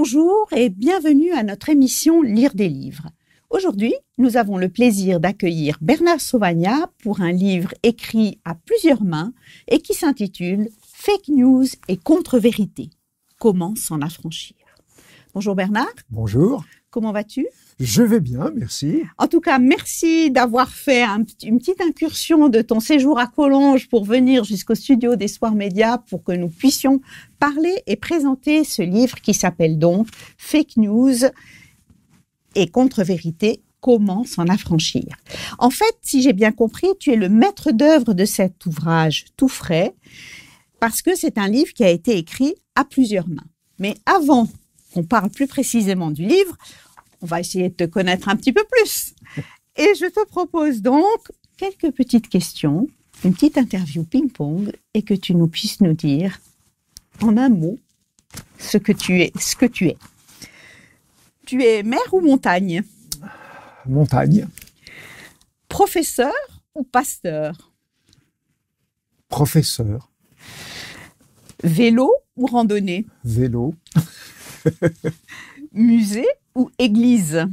Bonjour et bienvenue à notre émission Lire des livres. Aujourd'hui, nous avons le plaisir d'accueillir Bernard Sauvagnat pour un livre écrit à plusieurs mains et qui s'intitule « Fake news et contre-vérité. Comment s'en affranchir ?» Bonjour Bernard. Bonjour. Comment vas-tu ? Je vais bien, merci. En tout cas, merci d'avoir fait une petite incursion de ton séjour à Collonges pour venir jusqu'au studio d'Espoir Média pour que nous puissions parler et présenter ce livre qui s'appelle donc « Fake news et contre-vérité, comment s'en affranchir ?» En fait, si j'ai bien compris, tu es le maître d'œuvre de cet ouvrage tout frais parce que c'est un livre qui a été écrit à plusieurs mains. Mais avant qu'on parle plus précisément du livre, on va essayer de te connaître un petit peu plus. Et je te propose donc quelques petites questions, une petite interview ping-pong, et que tu puisses nous dire, en un mot, ce que tu es. Tu es mer ou montagne ? Montagne. Professeur ou pasteur ? Professeur. Vélo ou randonnée ? Vélo. Musée ou église ?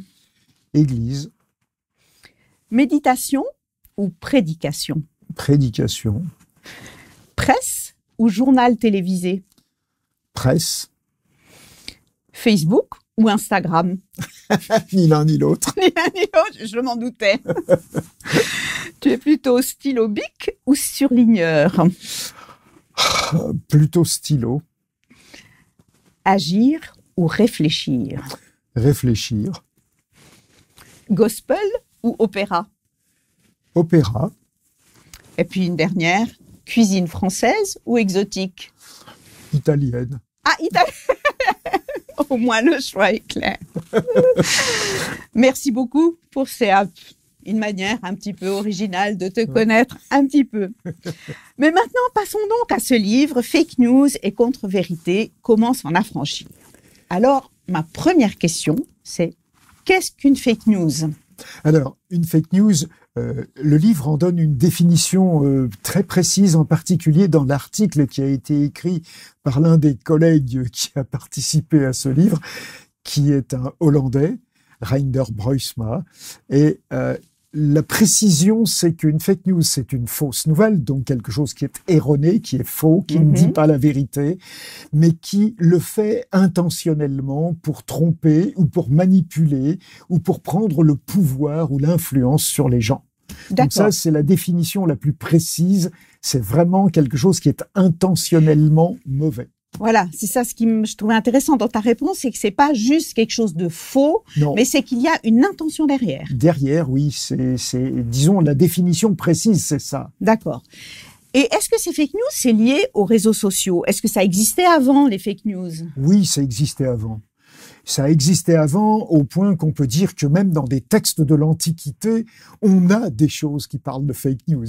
Église. Méditation ou prédication ? Prédication. Presse ou journal télévisé ? Presse. Facebook ou Instagram ? Ni l'un ni l'autre. Ni l'un ni l'autre, je m'en doutais. Tu es plutôt stylo bic ou surligneur ? Plutôt stylo. Agir ou réfléchir ? Réfléchir. Gospel ou opéra ? Opéra. Et puis une dernière, cuisine française ou exotique ? Italienne. Ah, italienne. Au moins le choix est clair. Merci beaucoup pour une manière un petit peu originale de te connaître un petit peu. Mais maintenant, passons donc à ce livre, Fake News et contre-vérité, comment s'en affranchir ? Alors, ma première question, c'est qu'est-ce qu'une fake news ? Alors, une fake news, le livre en donne une définition très précise, en particulier dans l'article qui a été écrit par l'un des collègues qui a participé à ce livre, qui est un Hollandais, Reinder Bruijsma, et la précision, c'est qu'une fake news, c'est une fausse nouvelle, donc quelque chose qui est erroné, qui est faux, qui ne dit pas la vérité, mais qui le fait intentionnellement pour tromper ou pour manipuler ou pour prendre le pouvoir ou l'influence sur les gens. Donc ça, c'est la définition la plus précise. C'est vraiment quelque chose qui est intentionnellement mauvais. Voilà, c'est ça ce qui je trouvais intéressant dans ta réponse, c'est que c'est pas juste quelque chose de faux, mais c'est qu'il y a une intention derrière. Derrière, oui, c'est disons, la définition précise, c'est ça. D'accord. Et est-ce que ces fake news, c'est lié aux réseaux sociaux ? Est-ce que ça existait avant, les fake news ? Oui, ça existait avant. Ça existait avant au point qu'on peut dire que même dans des textes de l'Antiquité, on a des choses qui parlent de fake news.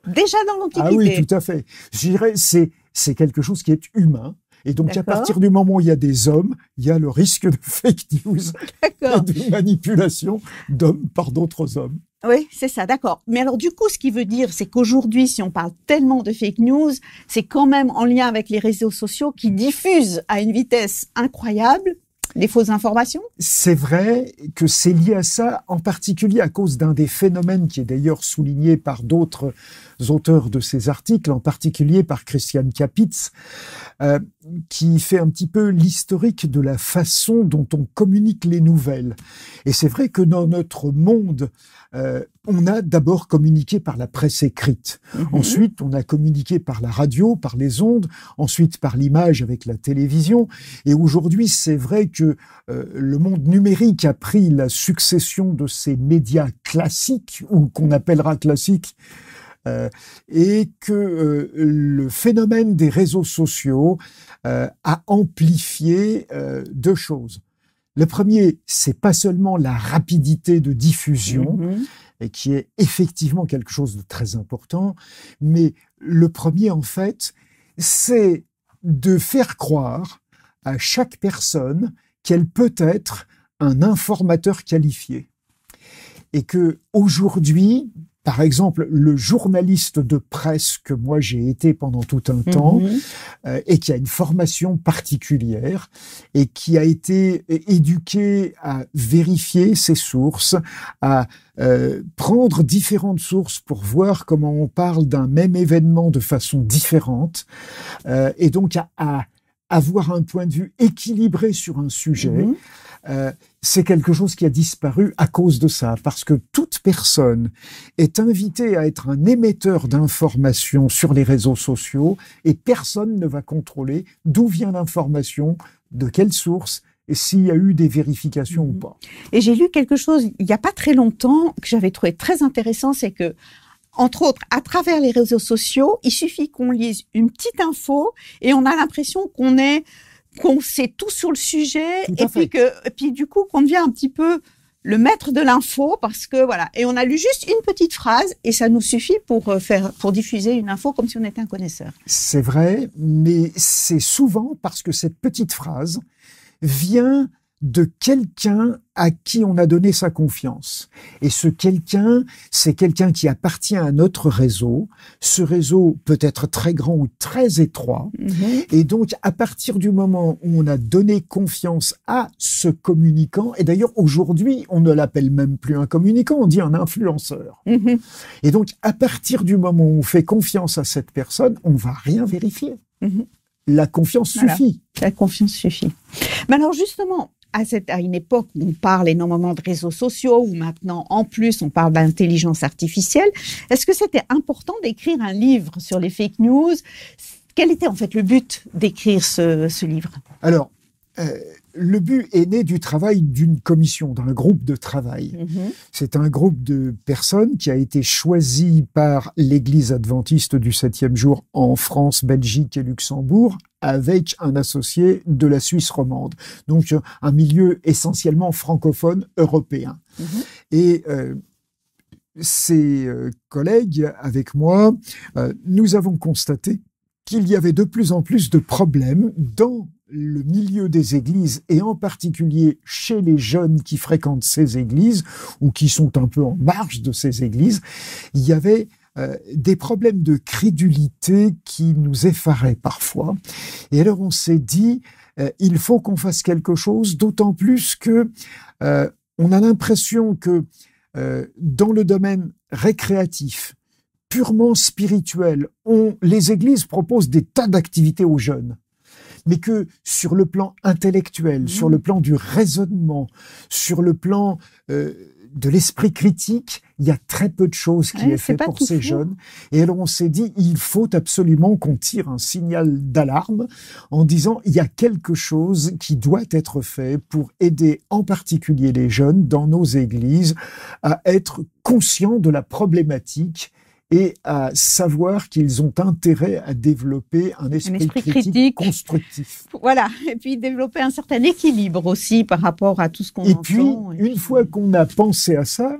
Déjà dans l'Antiquité ? Ah oui, tout à fait. Je dirais, c'est quelque chose qui est humain. Et donc, à partir du moment où il y a des hommes, il y a le risque de fake news et de manipulation d'hommes par d'autres hommes. Oui, c'est ça, d'accord. Mais alors, du coup, ce qui veut dire, c'est qu'aujourd'hui, si on parle tellement de fake news, c'est quand même en lien avec les réseaux sociaux qui diffusent à une vitesse incroyable des fausses informations ? C'est vrai que c'est lié à ça, en particulier à cause d'un des phénomènes qui est d'ailleurs souligné par d'autres auteurs de ces articles, en particulier par Christian Capitz, qui fait un petit peu l'historique de la façon dont on communique les nouvelles. Et c'est vrai que dans notre monde, on a d'abord communiqué par la presse écrite. Ensuite, on a communiqué par la radio, par les ondes, ensuite par l'image avec la télévision. Et aujourd'hui, c'est vrai que le monde numérique a pris la succession de ces médias classiques, ou qu'on appellera classiques, et que le phénomène des réseaux sociaux a amplifié deux choses. Le premier, c'est pas seulement la rapidité de diffusion, et qui est effectivement quelque chose de très important, mais le premier, en fait, c'est de faire croire à chaque personne qu'elle peut être un informateur qualifié. Et que aujourd'hui, par exemple, le journaliste de presse que moi j'ai été pendant tout un temps, et qui a une formation particulière, et qui a été éduqué à vérifier ses sources, à prendre différentes sources pour voir comment on parle d'un même événement de façon différente, et donc à avoir un point de vue équilibré sur un sujet. C'est quelque chose qui a disparu à cause de ça, parce que toute personne est invitée à être un émetteur d'informations sur les réseaux sociaux et personne ne va contrôler d'où vient l'information, de quelle source et s'il y a eu des vérifications ou pas. Et j'ai lu quelque chose il n'y a pas très longtemps que j'avais trouvé très intéressant, c'est que entre autres, à travers les réseaux sociaux, il suffit qu'on lise une petite info et on a l'impression qu'on sait tout sur le sujet et puis du coup qu'on devient un petit peu le maître de l'info parce que voilà, et on a lu juste une petite phrase et ça nous suffit pour diffuser une info comme si on était un connaisseur. C'est vrai, mais c'est souvent parce que cette petite phrase vient de quelqu'un à qui on a donné sa confiance. Et ce quelqu'un, c'est quelqu'un qui appartient à notre réseau. Ce réseau peut être très grand ou très étroit. Et donc, à partir du moment où on a donné confiance à ce communicant, et d'ailleurs, aujourd'hui, on ne l'appelle même plus un communicant, on dit un influenceur. Et donc, à partir du moment où on fait confiance à cette personne, on ne va rien vérifier. La confiance suffit. La confiance suffit. Mais alors, justement, à une époque où on parle énormément de réseaux sociaux, où maintenant, en plus, on parle d'intelligence artificielle, est-ce que c'était important d'écrire un livre sur les fake news? Quel était en fait le but d'écrire ce livre? Alors, le but est né du travail d'une commission, d'un groupe de travail. C'est un groupe de personnes qui a été choisi par l'Église adventiste du 7e jour en France, Belgique et Luxembourg, avec un associé de la Suisse romande. Donc, un milieu essentiellement francophone européen. Et ces collègues, avec moi, nous avons constaté qu'il y avait de plus en plus de problèmes dans le milieu des églises et en particulier chez les jeunes qui fréquentent ces églises ou qui sont un peu en marge de ces églises. Il y avait des problèmes de crédulité qui nous effaraient parfois. Et alors on s'est dit, il faut qu'on fasse quelque chose, d'autant plus que on a l'impression que dans le domaine récréatif, purement spirituel, les églises proposent des tas d'activités aux jeunes. Mais que sur le plan intellectuel, sur le plan du raisonnement, sur le plan de l'esprit critique, il y a très peu de choses qui est fait pour ces jeunes. Et alors on s'est dit, il faut absolument qu'on tire un signal d'alarme en disant, il y a quelque chose qui doit être fait pour aider en particulier les jeunes dans nos églises à être conscients de la problématique et à savoir qu'ils ont intérêt à développer un esprit critique constructif. Voilà, et puis développer un certain équilibre aussi par rapport à tout ce qu'on entend. Et puis, une fois qu'on a pensé à ça,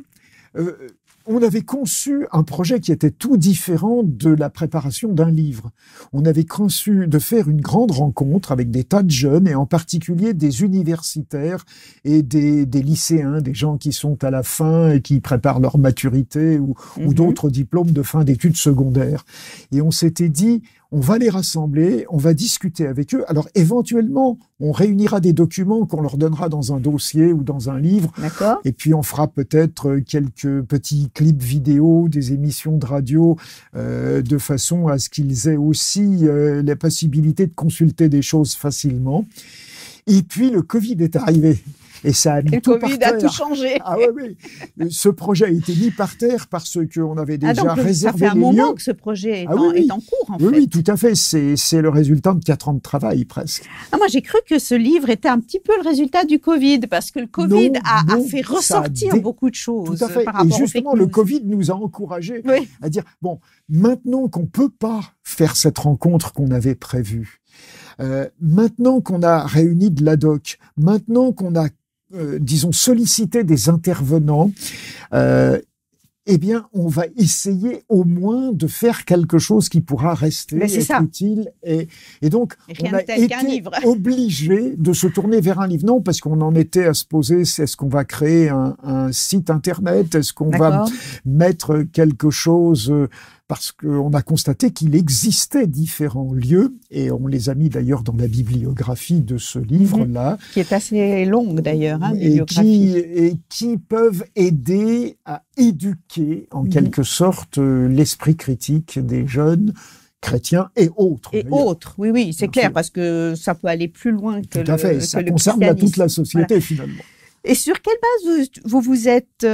on avait conçu un projet qui était tout différent de la préparation d'un livre. On avait conçu de faire une grande rencontre avec des tas de jeunes, et en particulier des universitaires et des lycéens, des gens qui sont à la fin et qui préparent leur maturité ou d'autres diplômes de fin d'études secondaires. Et on s'était dit, on va les rassembler, on va discuter avec eux. Alors, éventuellement, on réunira des documents qu'on leur donnera dans un dossier ou dans un livre. D'accord. Et puis, on fera peut-être quelques petits clips vidéo, des émissions de radio, de façon à ce qu'ils aient aussi la possibilité de consulter des choses facilement. Et puis, le Covid est arrivé. Et ça a mis tout par terre. Le Covid a tout changé. Ah oui. Ce projet a été mis par terre parce qu'on avait déjà réservé les lieux. Ça fait un moment que ce projet est en cours, en fait. Oui, tout à fait. C'est le résultat de 4 ans de travail, presque. Moi, j'ai cru que ce livre était un petit peu le résultat du Covid, parce que le Covid a fait ressortir beaucoup de choses. Tout à fait. Et justement, le Covid nous a encouragés à dire, bon, maintenant qu'on peut pas faire cette rencontre qu'on avait prévue, maintenant qu'on a réuni de l'ad hoc, maintenant qu'on a disons, solliciter des intervenants. eh bien, on va essayer au moins de faire quelque chose qui pourra rester, être utile. Et donc, on a été obligé de se tourner vers un livre. Non, parce qu'on en était à se poser, est-ce qu'on va créer un site Internet? Est-ce qu'on va mettre quelque chose... parce qu'on a constaté qu'il existait différents lieux, et on les a mis d'ailleurs dans la bibliographie de ce livre-là. Qui est assez longue d'ailleurs, hein, et qui peuvent aider à éduquer en quelque sorte l'esprit critique des jeunes chrétiens et autres. Et autres, oui, c'est clair, parce que ça peut aller plus loin que le christianisme. Tout à fait, ça concerne toute la société finalement. Et sur quelle base vous vous êtes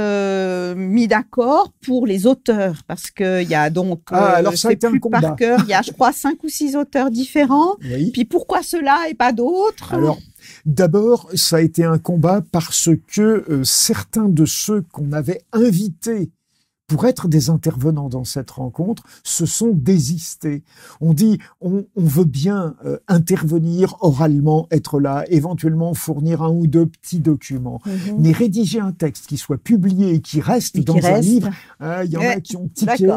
mis d'accord pour les auteurs? Parce qu'il y a donc, alors ça a été un combat. Par cœur, il y a, je crois, 5 ou 6 auteurs différents. Oui. Puis pourquoi ceux-là et pas d'autres? Alors, d'abord, ça a été un combat parce que certains de ceux qu'on avait invités pour être des intervenants dans cette rencontre, se sont désistés. On dit, on veut bien intervenir oralement, être là, éventuellement fournir un ou deux petits documents, mais rédiger un texte qui soit publié et qui reste dans un livre, il y en a qui ont tiqué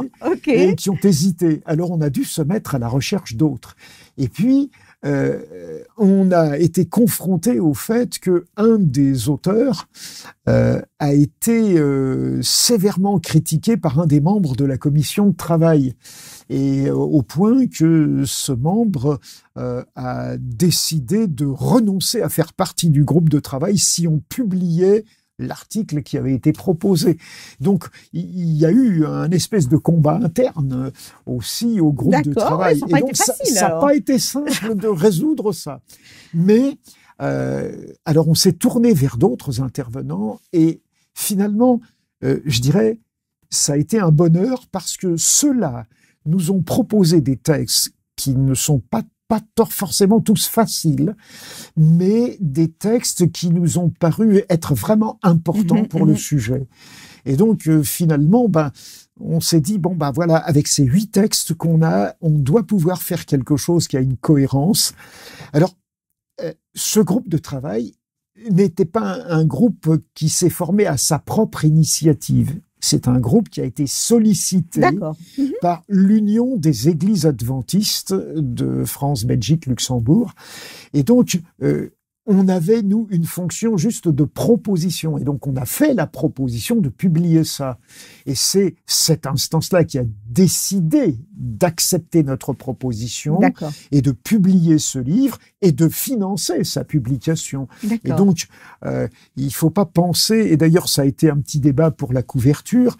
et qui ont hésité. Alors on a dû se mettre à la recherche d'autres. Et puis, on a été confronté au fait que un des auteurs a été sévèrement critiqué par un des membres de la commission de travail, et au point que ce membre a décidé de renoncer à faire partie du groupe de travail si on publiait l'article qui avait été proposé. Donc, il y a eu un espèce de combat interne aussi au groupe de travail. Et donc, ça n'a pas été simple de résoudre ça. Mais, alors, on s'est tourné vers d'autres intervenants et finalement, je dirais, ça a été un bonheur parce que ceux-là nous ont proposé des textes qui ne sont pas forcément tous faciles, mais des textes qui nous ont paru être vraiment importants pour le sujet. Et donc, finalement, on s'est dit, voilà, avec ces 8 textes qu'on a, on doit pouvoir faire quelque chose qui a une cohérence. Alors, ce groupe de travail n'était pas un groupe qui s'est formé à sa propre initiative. C'est un groupe qui a été sollicité par l'Union des Églises adventistes de France, Belgique, Luxembourg. Et donc, on avait, nous, une fonction juste de proposition. Et donc, on a fait la proposition de publier ça. Et c'est cette instance-là qui a décidé d'accepter notre proposition et de publier ce livre et de financer sa publication. Et donc, il ne faut pas penser, et d'ailleurs, ça a été un petit débat pour la couverture,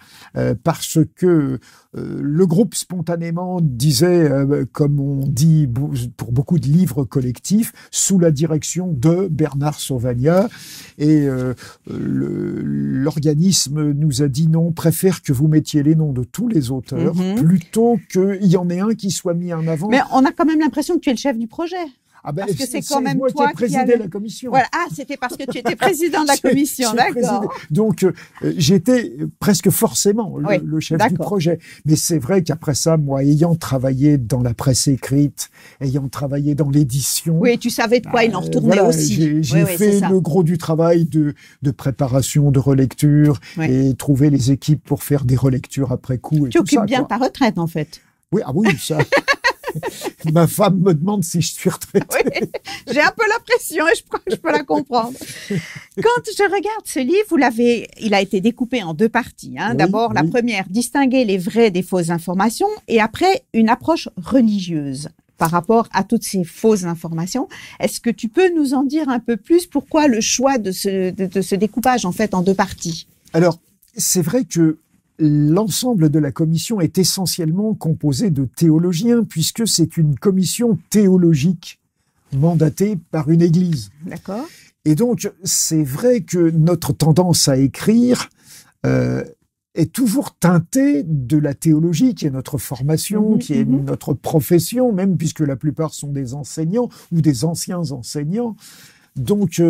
parce que le groupe spontanément disait, comme on dit pour beaucoup de livres collectifs, sous la direction de Bernard Sauvagnat, et l'organisme nous a dit non, préfère que vous mettiez les noms de tous les auteurs plutôt qu'il y en ait un qui soit mis en avant. Mais on a quand même l'impression que tu es le chef du projet. Parce que c'est quand même moi toi qui ai présidé la commission. Voilà. Ah, c'était parce que tu étais président de la commission, d'accord. Donc, j'étais presque forcément le chef du projet. Mais c'est vrai qu'après ça, moi, ayant travaillé dans la presse écrite, ayant travaillé dans l'édition... Oui, tu savais de quoi il en retournait aussi. J'ai fait le gros du travail de préparation, de relecture, et trouver les équipes pour faire des relectures après coup. Et tu occupes bien ta retraite, en fait. Oui, ça... Ma femme me demande si je suis retraité. Oui, j'ai un peu la pression et je crois que je peux la comprendre. Quand je regarde ce livre, il a été découpé en 2 parties. D'abord, la première, distinguer les vraies des fausses informations, et après, une approche religieuse par rapport à toutes ces fausses informations. Est-ce que tu peux nous en dire un peu plus? Pourquoi le choix de ce découpage, en fait, en 2 parties? Alors, c'est vrai que l'ensemble de la commission est essentiellement composé de théologiens, puisque c'est une commission théologique mandatée par une église. D'accord. Et donc, c'est vrai que notre tendance à écrire est toujours teintée de la théologie, qui est notre formation, qui est notre profession, même puisque la plupart sont des enseignants ou des anciens enseignants. Donc,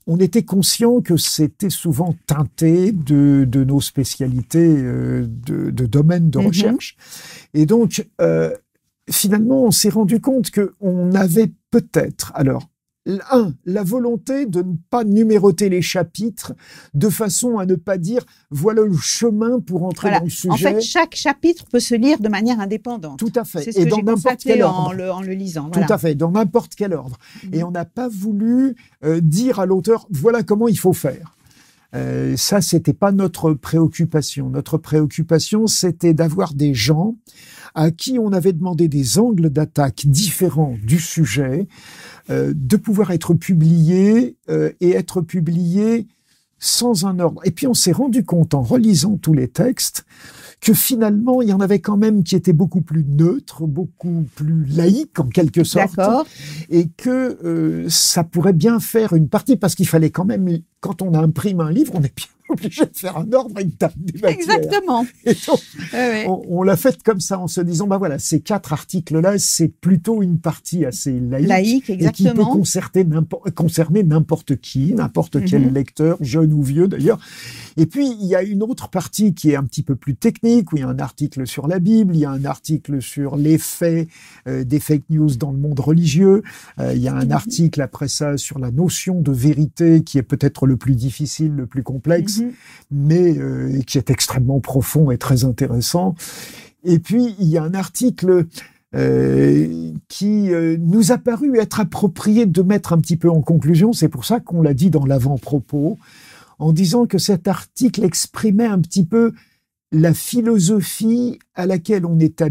on était conscient que c'était souvent teinté de nos spécialités de domaine de recherche. Et donc, finalement, on s'est rendu compte qu'on avait peut-être, alors, La volonté de ne pas numéroter les chapitres de façon à ne pas dire voilà le chemin pour entrer dans le sujet. En fait, chaque chapitre peut se lire de manière indépendante. Tout à fait. C'est ce que j'ai constaté en le lisant. Voilà. Tout à fait, dans n'importe quel ordre. Et on n'a pas voulu dire à l'auteur voilà comment il faut faire. Ça, c'était pas notre préoccupation. Notre préoccupation, c'était d'avoir des gens à qui on avait demandé des angles d'attaque différents du sujet, de pouvoir être publiés et être publiés sans un ordre. Et puis on s'est rendu compte en relisant tous les textes que finalement il y en avait quand même qui étaient beaucoup plus neutres, beaucoup plus laïques en quelque sorte, et que ça pourrait bien faire une partie parce qu'il fallait quand même, quand on imprime un livre, on est bien obligé de faire un ordre et une table des matières. Exactement. Et donc, on l'a fait comme ça en se disant, bah voilà, ces 4 articles-là, c'est plutôt une partie assez laïque exactement. Et qui peut concerner n'importe qui, n'importe quel lecteur, jeune ou vieux d'ailleurs. Et puis, il y a une autre partie qui est un petit peu plus technique, où il y a un article sur la Bible, il y a un article sur l'effet des fake news dans le monde religieux, il y a un article après ça sur la notion de vérité qui est peut-être le plus difficile, le plus complexe, mais qui est extrêmement profond et très intéressant. Et puis, il y a un article qui nous a paru être approprié de mettre un petit peu en conclusion. C'est pour ça qu'on l'a dit dans l'avant-propos, en disant que cet article exprimait un petit peu la philosophie à laquelle on est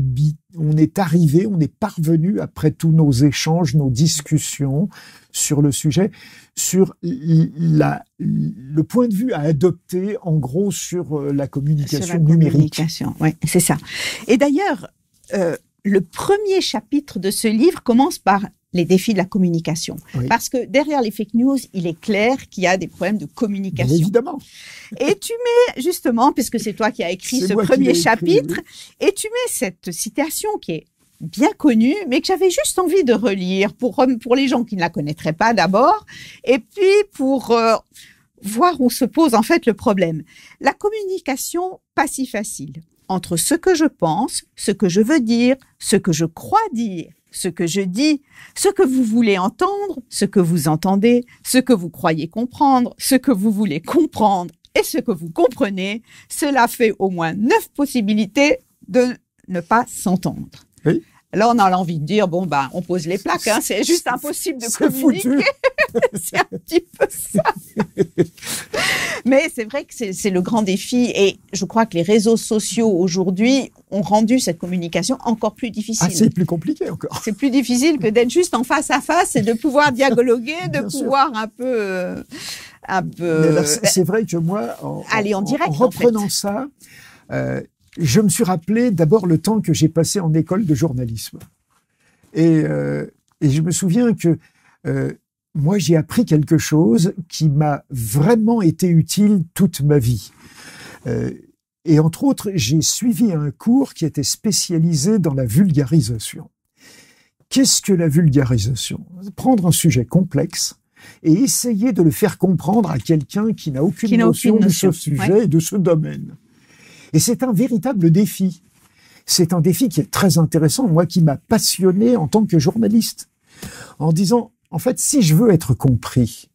arrivé, on est parvenu après tous nos échanges, nos discussions sur le sujet, sur le point de vue à adopter, en gros, sur la communication numérique. Oui, c'est ça. Et d'ailleurs, le premier chapitre de ce livre commence par les défis de la communication. Oui. Parce que derrière les fake news, il est clair qu'il y a des problèmes de communication. Bien évidemment. Et tu mets, justement, puisque c'est toi qui as écrit ce premier chapitre, et tu mets cette citation qui est bien connue, mais que j'avais juste envie de relire pour les gens qui ne la connaîtraient pas d'abord, et puis pour voir où se pose en fait le problème. La communication, pas si facile. Entre ce que je pense, ce que je veux dire, ce que je crois dire, ce que je dis, ce que vous voulez entendre, ce que vous entendez, ce que vous croyez comprendre, ce que vous voulez comprendre et ce que vous comprenez, cela fait au moins 9 possibilités de ne pas s'entendre. Oui. Là, on a envie de dire, bon, bah, on pose les plaques, hein, c'est juste impossible de communiquer. C'est un petit peu ça. Mais c'est vrai que c'est le grand défi et je crois que les réseaux sociaux aujourd'hui ont rendu cette communication encore plus difficile. Ah, c'est plus compliqué encore. C'est plus difficile que d'être juste en face à face et de pouvoir dialoguer, de pouvoir un peu. C'est vrai que moi, aller en direct, en reprenant ça, je me suis rappelé d'abord le temps que j'ai passé en école de journalisme. Et je me souviens que moi, j'ai appris quelque chose qui m'a vraiment été utile toute ma vie. Et entre autres, j'ai suivi un cours qui était spécialisé dans la vulgarisation. Qu'est-ce que la vulgarisation ? Prendre un sujet complexe et essayer de le faire comprendre à quelqu'un qui n'a aucune notion de ce sujet et de ce domaine. Et c'est un véritable défi. C'est un défi qui est très intéressant, moi qui m'a passionné en tant que journaliste. En disant, en fait, si je veux être compris,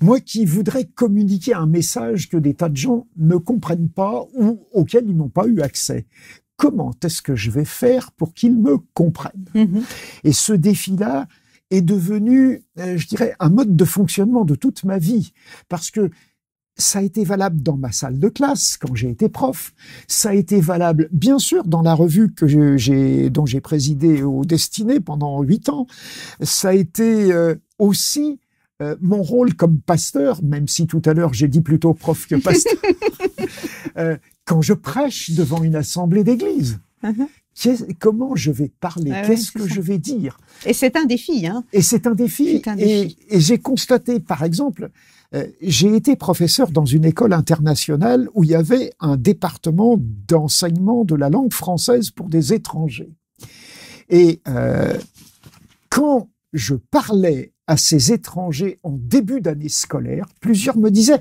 moi qui voudrais communiquer un message que des tas de gens ne comprennent pas ou auquel ils n'ont pas eu accès, comment est-ce que je vais faire pour qu'ils me comprennent ? Et ce défi-là est devenu, je dirais, un mode de fonctionnement de toute ma vie. Parce que ça a été valable dans ma salle de classe quand j'ai été prof. Ça a été valable, bien sûr, dans la revue dont j'ai présidé au Destiné pendant 8 ans. Ça a été aussi mon rôle comme pasteur, même si tout à l'heure j'ai dit plutôt prof que pasteur, quand je prêche devant une assemblée d'église. Comment je vais parler ? Qu'est-ce que je vais dire ? Et c'est un défi, hein ? Et c'est un défi. Et j'ai constaté, par exemple, j'ai été professeur dans une école internationale où il y avait un département d'enseignement de la langue française pour des étrangers. Et quand je parlais à ces étrangers en début d'année scolaire, plusieurs me disaient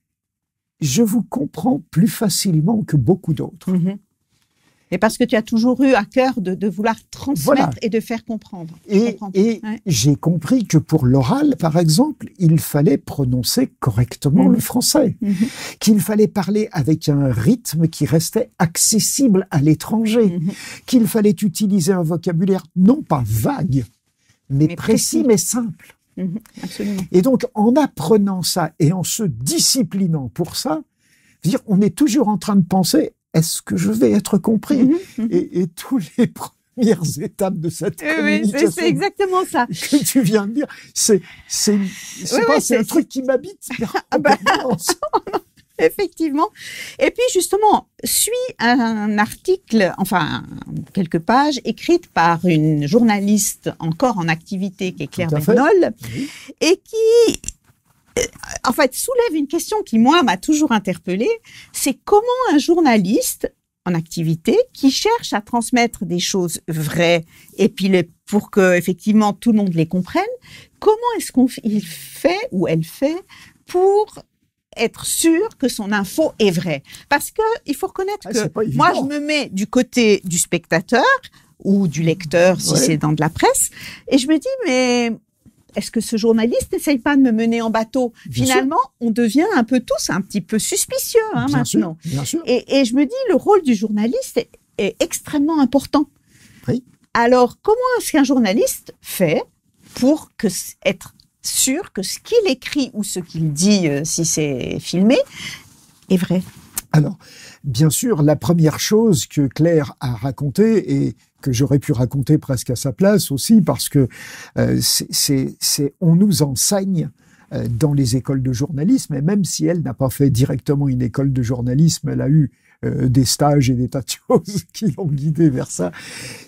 « Je vous comprends plus facilement que beaucoup d'autres ». Et parce que tu as toujours eu à cœur de vouloir transmettre et de faire comprendre. Et j'ai compris que pour l'oral, par exemple, il fallait prononcer correctement le français, qu'il fallait parler avec un rythme qui restait accessible à l'étranger, qu'il fallait utiliser un vocabulaire non pas vague, mais précis, mais simple. Absolument. Et donc, en apprenant ça et en se disciplinant pour ça, on est toujours en train de penser, est-ce que je vais être compris? Et tous les premières étapes de cette communication, c'est exactement ça que tu viens de dire, c'est un truc qui m'habite. Effectivement. Et puis justement, suit un article, enfin quelques pages, écrites par une journaliste encore en activité, qui est Claire Bernol, et qui, en fait, soulève une question qui, moi, m'a toujours interpellée. C'est comment un journaliste en activité qui cherche à transmettre des choses vraies et puis pour que effectivement tout le monde les comprenne, comment est-ce qu'il fait ou elle fait pour être sûr que son info est vraie? Parce que il faut reconnaître que moi, je me mets du côté du spectateur ou du lecteur, si c'est dans de la presse, et je me dis, mais est-ce que ce journaliste n'essaye pas de me mener en bateau? Finalement, on devient un peu tous un petit peu suspicieux maintenant. Bien sûr. Et je me dis, le rôle du journaliste est extrêmement important. Oui. Alors, comment est-ce qu'un journaliste fait pour être sûr que ce qu'il écrit ou ce qu'il dit, si c'est filmé, est vrai? Alors, bien sûr, la première chose que Claire a racontée et que j'aurais pu raconter presque à sa place aussi, parce que on nous enseigne dans les écoles de journalisme, et même si elle n'a pas fait directement une école de journalisme, elle a eu des stages et des tas de choses qui l'ont guidée vers ça,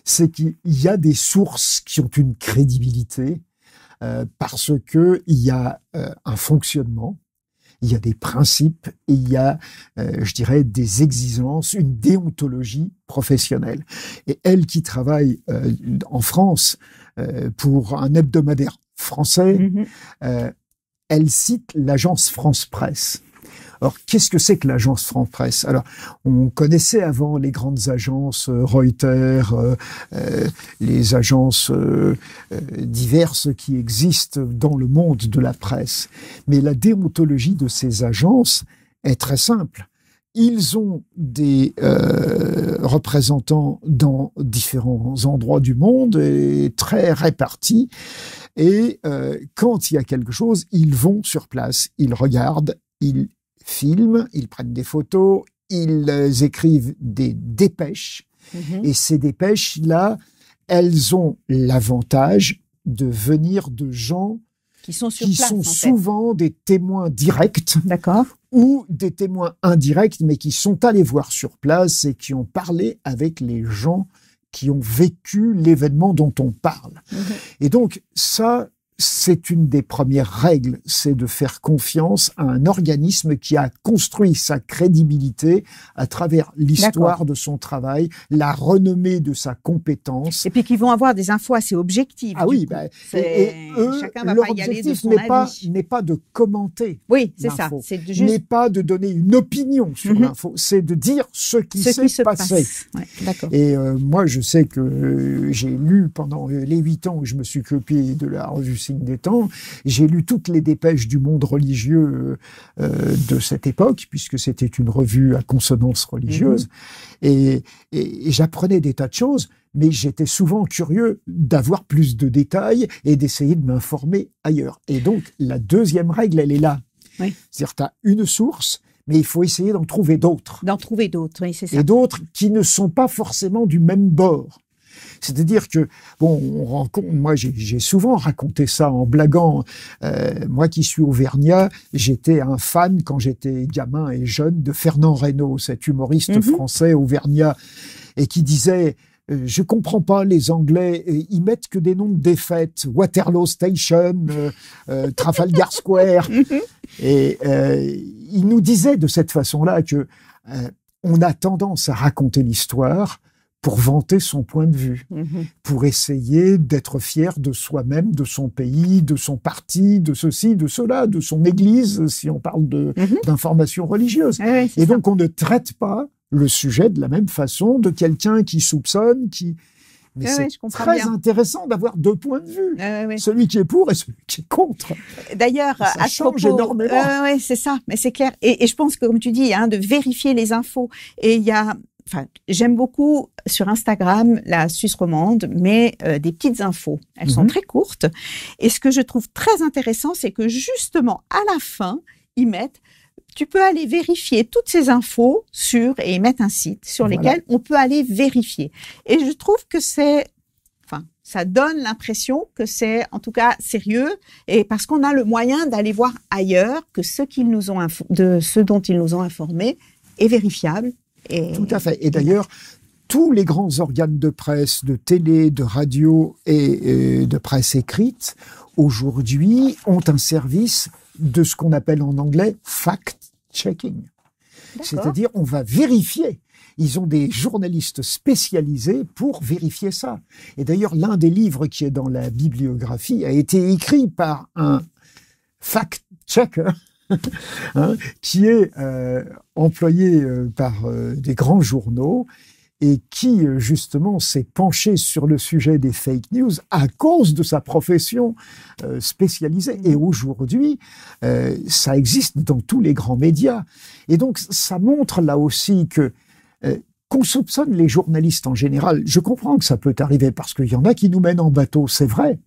c'est qu'il y a des sources qui ont une crédibilité, parce que il y a un fonctionnement, il y a des principes, et il y a, je dirais, des exigences, une déontologie professionnelle. Et elle qui travaille en France pour un hebdomadaire français, elle cite l'agence France Presse. Alors, qu'est-ce que c'est que l'agence France Presse? Alors, on connaissait avant les grandes agences Reuters, les agences diverses qui existent dans le monde de la presse. Mais la déontologie de ces agences est très simple. Ils ont des représentants dans différents endroits du monde et très répartis. Et quand il y a quelque chose, ils vont sur place, ils regardent, ils filment, ils prennent des photos, ils écrivent des dépêches. Et ces dépêches-là, elles ont l'avantage de venir de gens qui sont souvent des témoins directs. D'accord. Ou des témoins indirects, mais qui sont allés voir sur place et qui ont parlé avec les gens qui ont vécu l'événement dont on parle. Et donc, ça, c'est une des premières règles, c'est de faire confiance à un organisme qui a construit sa crédibilité à travers l'histoire de son travail, la renommée de sa compétence. Et puis qu'ils vont avoir des infos assez objectives. Ah oui, et eux, leur objectif n'est pas de commenter. Oui, c'est ça. N'est pas de donner une opinion sur l'info, c'est de dire ce qui s'est passé. Ouais, d'accord. Et moi, je sais que j'ai lu pendant les 8 ans où je me suis occupé de la revue Signe des Temps, j'ai lu toutes les dépêches du monde religieux de cette époque, puisque c'était une revue à consonance religieuse, et j'apprenais des tas de choses, mais j'étais souvent curieux d'avoir plus de détails et d'essayer de m'informer ailleurs. Et donc, la deuxième règle, elle est là. Oui. C'est-à-dire, tu as une source, mais il faut essayer d'en trouver d'autres. Oui, c'est ça. Et d'autres qui ne sont pas forcément du même bord. C'est-à-dire que, bon, moi j'ai souvent raconté ça en blaguant. Moi qui suis auvergnat, j'étais un fan quand j'étais gamin et jeune de Fernand Reynaud, cet humoriste français auvergnat, et qui disait je comprends pas les Anglais, ils mettent que des noms de défaites, Waterloo Station, Trafalgar Square, et il nous disait de cette façon-là que on a tendance à raconter l'histoire pour vanter son point de vue, pour essayer d'être fier de soi-même, de son pays, de son parti, de ceci, de cela, de son église, si on parle d'information religieuse. Oui, et donc, on ne traite pas le sujet de la même façon de quelqu'un qui soupçonne, qui... Mais c'est très intéressant d'avoir deux points de vue. Celui qui est pour et celui qui est contre. D'ailleurs, ça change énormément. Oui, c'est ça, mais c'est clair. Et je pense que, comme tu dis, de vérifier les infos. Et il y a... Enfin, j'aime beaucoup sur Instagram la Suisse romande, mais des petites infos. Elles sont très courtes. Et ce que je trouve très intéressant, c'est que justement, à la fin, ils mettent... Tu peux aller vérifier toutes ces infos et ils mettent un site sur lequel on peut aller vérifier. Et je trouve que ça donne l'impression que c'est en tout cas sérieux, et parce qu'on a le moyen d'aller voir ailleurs que ce dont ils nous ont informés est vérifiable. Tout à fait. Et d'ailleurs, tous les grands organes de presse, de télé, de radio et de presse écrite, aujourd'hui, ont un service de ce qu'on appelle en anglais fact-checking. C'est-à-dire, on va vérifier. Ils ont des journalistes spécialisés pour vérifier ça. Et d'ailleurs, l'un des livres qui est dans la bibliographie a été écrit par un fact-checker qui est employé par des grands journaux et qui, justement, s'est penché sur le sujet des fake news à cause de sa profession spécialisée. Et aujourd'hui, ça existe dans tous les grands médias. Et donc, ça montre là aussi que qu'on soupçonne les journalistes en général. Je comprends que ça peut arriver parce qu'il y en a qui nous mènent en bateau, c'est vrai.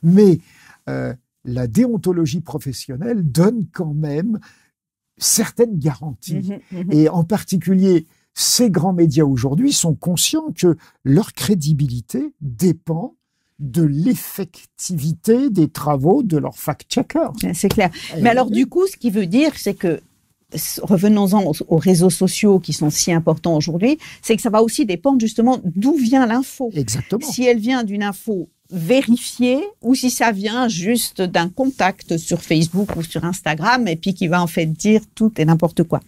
Mais la déontologie professionnelle donne quand même certaines garanties. Et en particulier, ces grands médias aujourd'hui sont conscients que leur crédibilité dépend de l'effectivité des travaux de leurs fact-checkers. C'est clair. Mais alors, du coup, ce qui veut dire, c'est que, revenons-en aux réseaux sociaux qui sont si importants aujourd'hui, c'est que ça va aussi dépendre justement d'où vient l'info. Exactement. Si elle vient d'une info vérifiée ou si ça vient juste d'un contact sur Facebook ou sur Instagram et puis qui va en fait dire tout et n'importe quoi.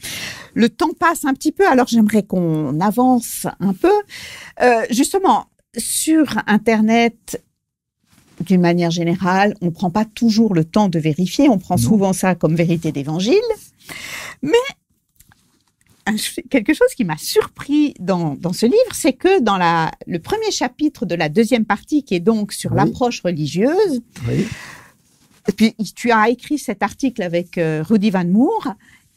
Le temps passe un petit peu, alors j'aimerais qu'on avance un peu. Justement, sur Internet, d'une manière générale, on ne prend pas toujours le temps de vérifier, on prend souvent ça comme vérité d'évangile. Mais quelque chose qui m'a surpris dans ce livre, c'est que dans le premier chapitre de la deuxième partie, qui est donc sur l'approche religieuse, et puis tu as écrit cet article avec Rudy Van Moor,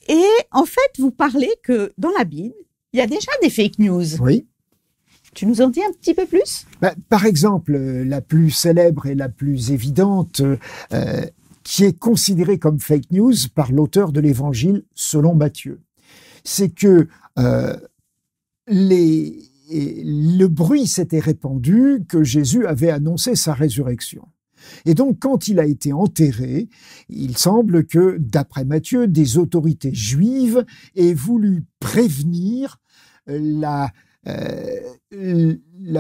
et en fait, vous parlez que dans la Bible, il y a déjà des fake news. Oui. Tu nous en dis un petit peu plus ? Par exemple, la plus célèbre et la plus évidente, qui est considérée comme fake news par l'auteur de l'Évangile selon Matthieu, c'est que le bruit s'était répandu que Jésus avait annoncé sa résurrection. Et donc, quand il a été enterré, il semble que, d'après Matthieu, des autorités juives aient voulu prévenir la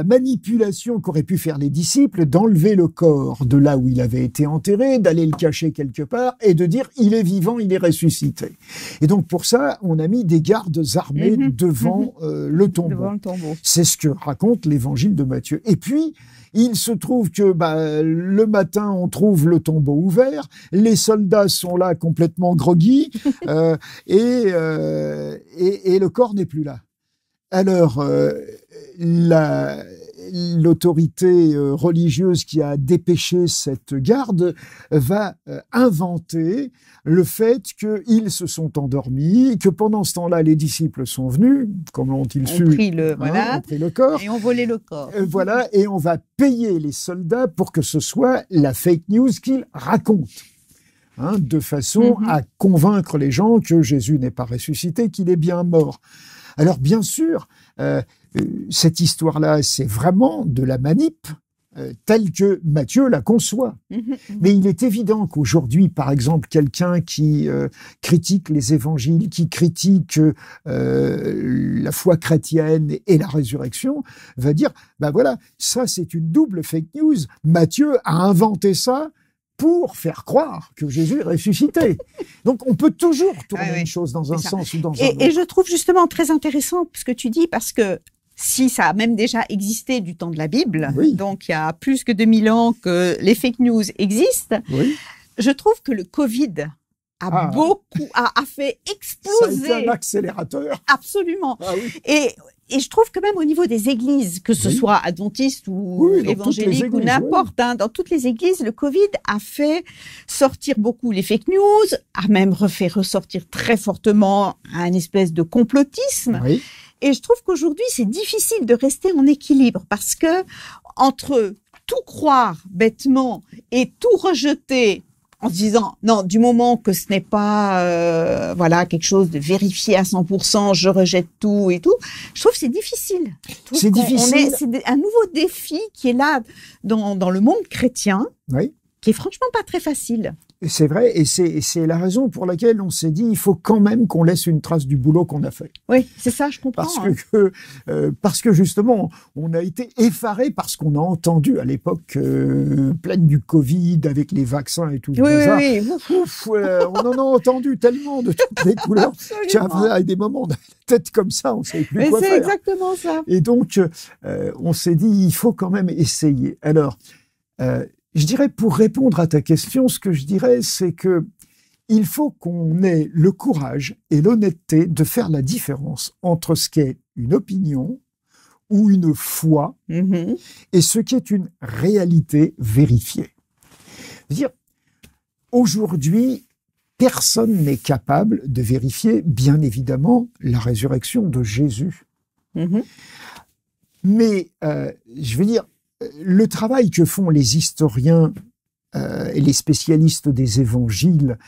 manipulation qu'auraient pu faire les disciples d'enlever le corps de là où il avait été enterré, d'aller le cacher quelque part et de dire il est vivant, il est ressuscité. Et donc pour ça, on a mis des gardes armés devant le tombeau. C'est ce que raconte l'évangile de Matthieu. Et puis, il se trouve que le matin, on trouve le tombeau ouvert, les soldats sont là complètement groggy et le corps n'est plus là. Alors, l'autorité religieuse qui a dépêché cette garde va inventer le fait qu'ils se sont endormis, que pendant ce temps-là, les disciples sont venus, comment ont-ils su ? Ont pris le corps. Et ont volé le corps. Voilà, et on va payer les soldats pour que ce soit la fake news qu'ils racontent. De façon à convaincre les gens que Jésus n'est pas ressuscité, qu'il est bien mort. Alors bien sûr, cette histoire-là, c'est vraiment de la manip telle que Matthieu la conçoit. Mais il est évident qu'aujourd'hui, par exemple, quelqu'un qui critique les évangiles, qui critique la foi chrétienne et la résurrection, va dire, voilà, ça c'est une double fake news. Matthieu a inventé ça pour faire croire que Jésus est ressuscité. Donc, on peut toujours tourner une chose dans un sens ou dans un autre. Et je trouve justement très intéressant ce que tu dis, parce que si ça a même déjà existé du temps de la Bible, donc il y a plus que 2000 ans que les fake news existent, je trouve que le Covid a fait exploser. Ça a été un accélérateur. Absolument. Ah oui. Et je trouve que même au niveau des églises, que ce soit adventistes ou évangéliques ou n'importe, dans toutes les églises, le Covid a fait sortir beaucoup les fake news, a même fait ressortir très fortement un espèce de complotisme. Oui. Et je trouve qu'aujourd'hui, c'est difficile de rester en équilibre parce que entre tout croire bêtement et tout rejeter en se disant non, du moment que ce n'est pas quelque chose de vérifié à 100%, je rejette tout et tout. Je trouve que c'est difficile. C'est difficile. C'est un nouveau défi qui est là dans le monde chrétien, qui est franchement pas très facile. C'est vrai, et c'est la raison pour laquelle on s'est dit il faut quand même qu'on laisse une trace du boulot qu'on a fait. Oui, c'est ça, je comprends. Parce que justement, on a été effarés par ce qu'on a entendu à l'époque pleine du Covid, avec les vaccins et tout. Oui. On en a entendu tellement de toutes les couleurs. À des moments, on a la tête comme ça, on ne savait plus quoi faire. C'est exactement ça. Et donc, on s'est dit il faut quand même essayer. Alors, je dirais, pour répondre à ta question, ce que je dirais, c'est que il faut qu'on ait le courage et l'honnêteté de faire la différence entre ce qu'est une opinion ou une foi et ce qui est une réalité vérifiée. Je veux dire, aujourd'hui, personne n'est capable de vérifier, bien évidemment, la résurrection de Jésus. Mais, je veux dire, le travail que font les historiens et les spécialistes des évangiles,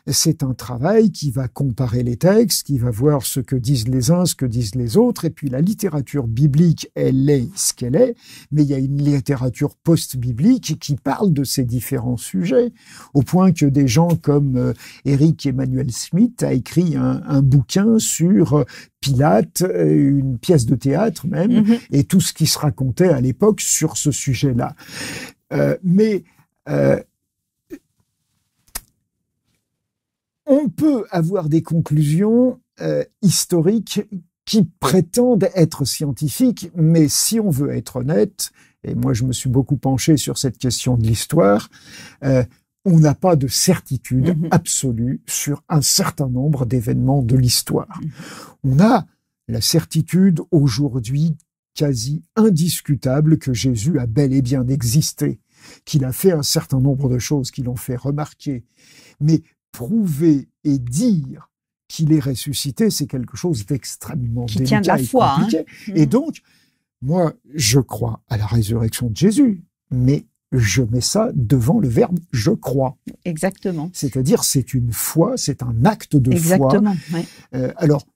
c'est un travail qui va comparer les textes, qui va voir ce que disent les uns, ce que disent les autres, et puis la littérature biblique, elle est ce qu'elle est, mais il y a une littérature post-biblique qui parle de ces différents sujets, au point que des gens comme Eric Emmanuel Smith a écrit un bouquin sur Pilate, une pièce de théâtre même, et tout ce qui se racontait à l'époque sur ce sujet-là. On peut avoir des conclusions historiques qui prétendent être scientifiques, mais si on veut être honnête, et moi je me suis beaucoup penché sur cette question de l'histoire, on n'a pas de certitude absolue sur un certain nombre d'événements de l'histoire. On a la certitude aujourd'hui quasi indiscutable que Jésus a bel et bien existé, qu'il a fait un certain nombre de choses qui l'ont fait remarquer, mais prouver et dire qu'il est ressuscité, c'est quelque chose d'extrêmement délicat tient de la foi, et compliqué. Et donc, moi, je crois à la résurrection de Jésus, mais je mets ça devant le verbe « je crois ». Exactement. C'est-à-dire, c'est une foi, c'est un acte de foi. Exactement, alors,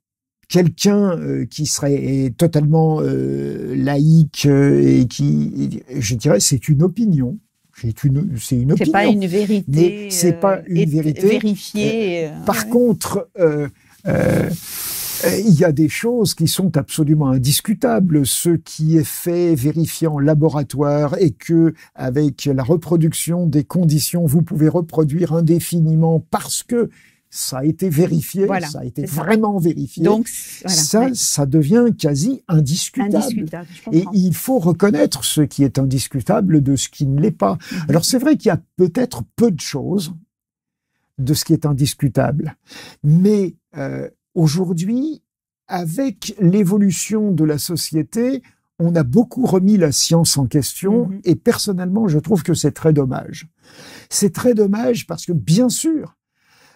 quelqu'un qui serait totalement laïque et qui, je dirais, c'est une opinion. C'est une opinion. C'est pas une vérité. Mais c'est pas une vérité vérifiée. Par contre, il y a des choses qui sont absolument indiscutables. Ce qui est fait, vérifié en laboratoire, et que avec la reproduction des conditions, vous pouvez reproduire indéfiniment parce que ça a été vérifié, ça a été vraiment vérifié. Donc, ça devient quasi indiscutable. Et il faut reconnaître ce qui est indiscutable de ce qui ne l'est pas. Alors, c'est vrai qu'il y a peut-être peu de choses de ce qui est indiscutable. Mais aujourd'hui, avec l'évolution de la société, on a beaucoup remis la science en question. Et personnellement, je trouve que c'est très dommage. C'est très dommage parce que, bien sûr,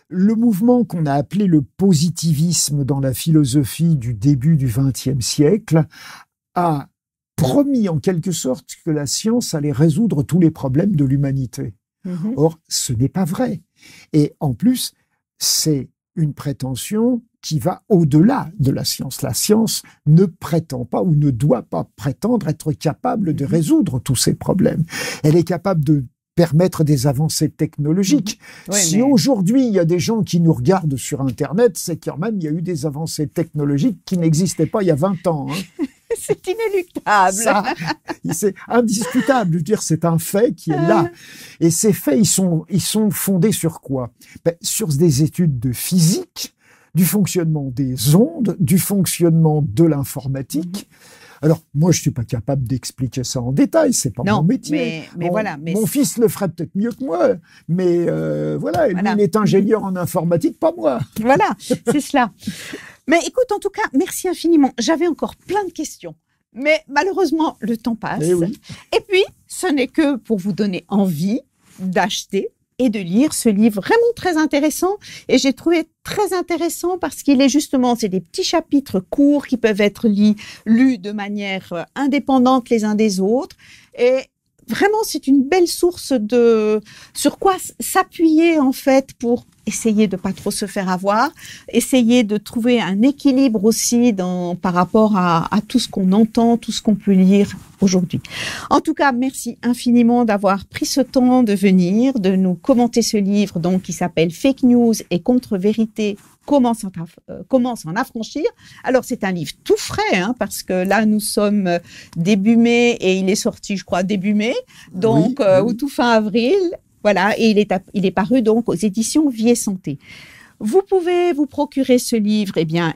le mouvement qu'on a appelé le positivisme dans la philosophie du début du XXe siècle a promis en quelque sorte que la science allait résoudre tous les problèmes de l'humanité. Or, ce n'est pas vrai. Et en plus, c'est une prétention qui va au-delà de la science. La science ne prétend pas ou ne doit pas prétendre être capable de résoudre tous ces problèmes. Elle est capable de permettre des avancées technologiques. Si aujourd'hui, il y a des gens qui nous regardent sur Internet, c'est quand même, il y a eu des avancées technologiques qui n'existaient pas il y a 20 ans. C'est inéluctable. C'est indiscutable. Je veux dire, c'est un fait qui est là. Et ces faits, ils sont fondés sur quoi? Sur des études de physique, du fonctionnement des ondes, du fonctionnement de l'informatique. Alors, moi, je suis pas capable d'expliquer ça en détail, c'est pas mon métier. Mais voilà. Mais mon fils le ferait peut-être mieux que moi, mais voilà, lui, il est ingénieur en informatique, pas moi. Voilà, c'est cela. Mais écoute, en tout cas, merci infiniment. J'avais encore plein de questions, mais malheureusement, le temps passe. Et puis, ce n'est que pour vous donner envie d'acheter et de lire ce livre vraiment très intéressant. Et j'ai trouvé très intéressant parce qu'il est justement, c'est des petits chapitres courts qui peuvent être lus de manière indépendante les uns des autres. Et vraiment, c'est une belle source sur quoi s'appuyer en fait pour essayer de pas trop se faire avoir, essayer de trouver un équilibre aussi par rapport à tout ce qu'on entend, tout ce qu'on peut lire aujourd'hui. En tout cas, merci infiniment d'avoir pris ce temps de venir, de nous commenter ce livre donc qui s'appelle Fake News et contre-vérité. Comment s'en affranchir? Alors, c'est un livre tout frais, parce que là, nous sommes début mai et il est sorti, je crois, début mai, donc ou tout fin avril. Voilà, et il est paru donc aux éditions Vie et Santé. Vous pouvez vous procurer ce livre,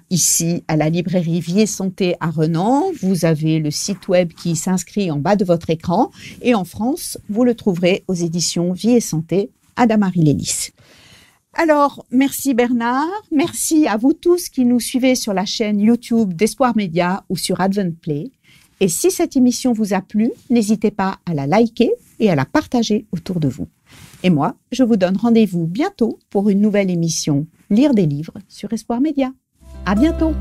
ici, à la librairie Vie et Santé à Renan. Vous avez le site web qui s'inscrit en bas de votre écran. Et en France, vous le trouverez aux éditions Vie et Santé à Damary-Lélis. Alors, merci Bernard, merci à vous tous qui nous suivez sur la chaîne YouTube d'Espoir Média ou sur AdventPlay. Et si cette émission vous a plu, n'hésitez pas à la liker et à la partager autour de vous. Et moi, je vous donne rendez-vous bientôt pour une nouvelle émission Lire des livres sur Espoir Média. À bientôt!